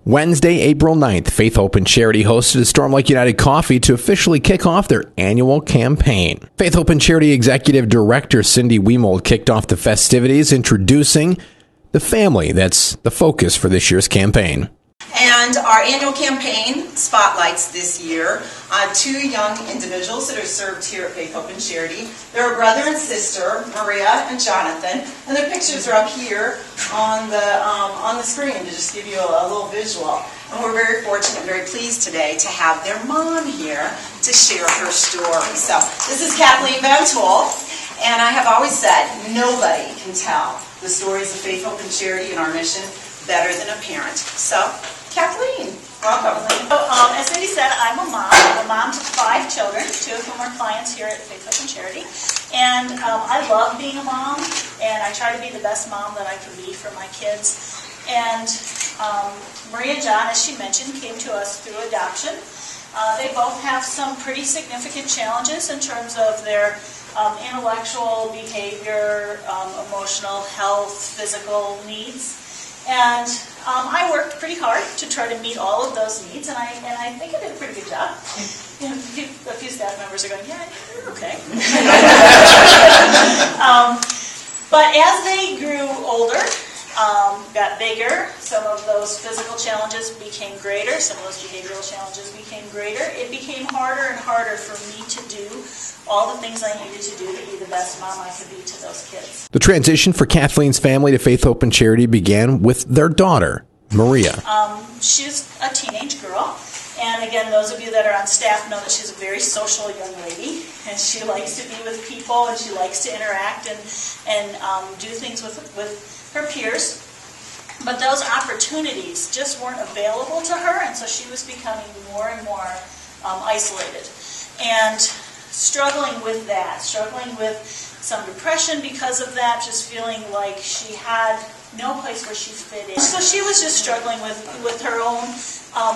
Wednesday, April 9th, Faith Hope and Charity hosted a Storm Lake United Coffee to officially kick off their annual campaign. Faith Hope and Charity Executive Director Cindy Wemold kicked off the festivities, introducing the family that's the focus for this year's campaign. And our annual campaign spotlights this year two young individuals that are served here at Faith Hope and Charity. They're a brother and sister, Maria and Jonathan, and their pictures are up here on the screen to just give you a little visual. And we're very fortunate and very pleased today to have their mom here to share her story. So this is Kathleen Van Tol, and I have always said nobody can tell the stories of Faith Hope and Charity and our mission better than a parent. So, Kathleen, welcome. As Cindy said, I'm a mom. I'm a mom to 5 children, 2 of whom are clients here at Faith Hope and Charity. And I love being a mom, and I try to be the best mom that I can be for my kids. And Maria and John, as she mentioned, came to us through adoption. They both have some pretty significant challenges in terms of their intellectual behavior, emotional health, physical needs. And I worked pretty hard to try to meet all of those needs, and I think I did a pretty good job. You know, a few staff members are going, yeah, you're okay. But as they grew older, got bigger, some of those physical challenges became greater, some of those behavioral challenges became greater. It became harder and harder for me to do all the things I needed to do to be the best mom I could be to those kids. The transition for Kathleen's family to Faith Hope and Charity began with their daughter, Maria. She's a teenage girl, and again, those of you that are on staff know that she's a very social young lady, and she likes to be with people, and she likes to interact and do things with her peers. But those opportunities just weren't available to her, and so she was becoming more and more isolated. And struggling with that, struggling with some depression because of that, just feeling like she had no place where she fit in. So she was just struggling with her own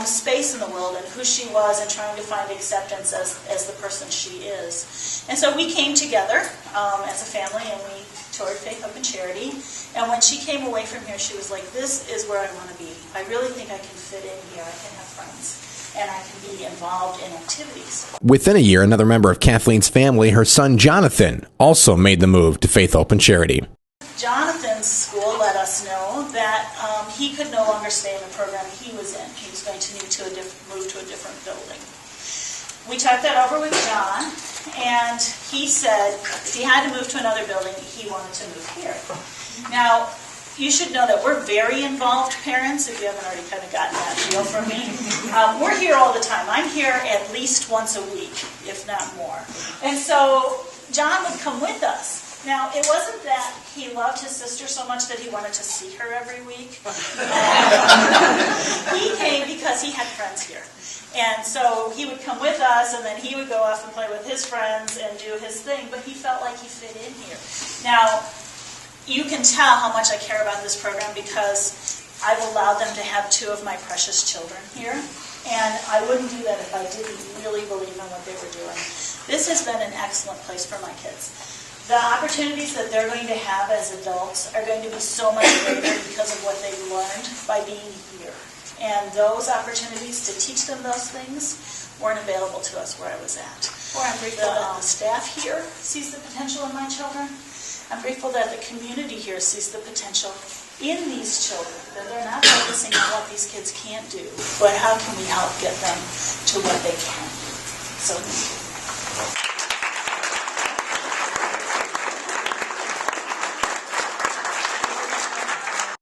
space in the world and who she was, and trying to find acceptance as the person she is. And so we came together as a family, and we toured Faith Hope and Charity. And when she came away from here, she was like, this is where I want to be. I really think I can fit in here. I can have friends, and I can be involved in activities. Within a year, another member of Kathleen's family, her son Jonathan, also made the move to Faith Hope and Charity. Jonathan's school let us know that he could no longer stay in the program he was in. He was going to need to move to a different building. We talked that over with John, and he said if he had to move to another building, he wanted to move here. Now, you should know that we're very involved parents, if you haven't already kind of gotten that feel from me. We're here all the time. I'm here at least once a week, if not more. And so John would come with us. Now, it wasn't that he loved his sister so much that he wanted to see her every week. He came because he had friends here. And so he would come with us, and then he would go off and play with his friends and do his thing, but he felt like he fit in here. Now, you can tell how much I care about this program because I've allowed them to have 2 of my precious children here, and I wouldn't do that if I didn't really believe in what they were doing. This has been an excellent place for my kids. The opportunities that they're going to have as adults are going to be so much greater because of what they've learned by being here. And those opportunities to teach them those things weren't available to us where I was at. I'm grateful that the staff here sees the potential in my children. I'm grateful that the community here sees the potential in these children, that they're not focusing on what these kids can't do, but how can we help get them to what they can. So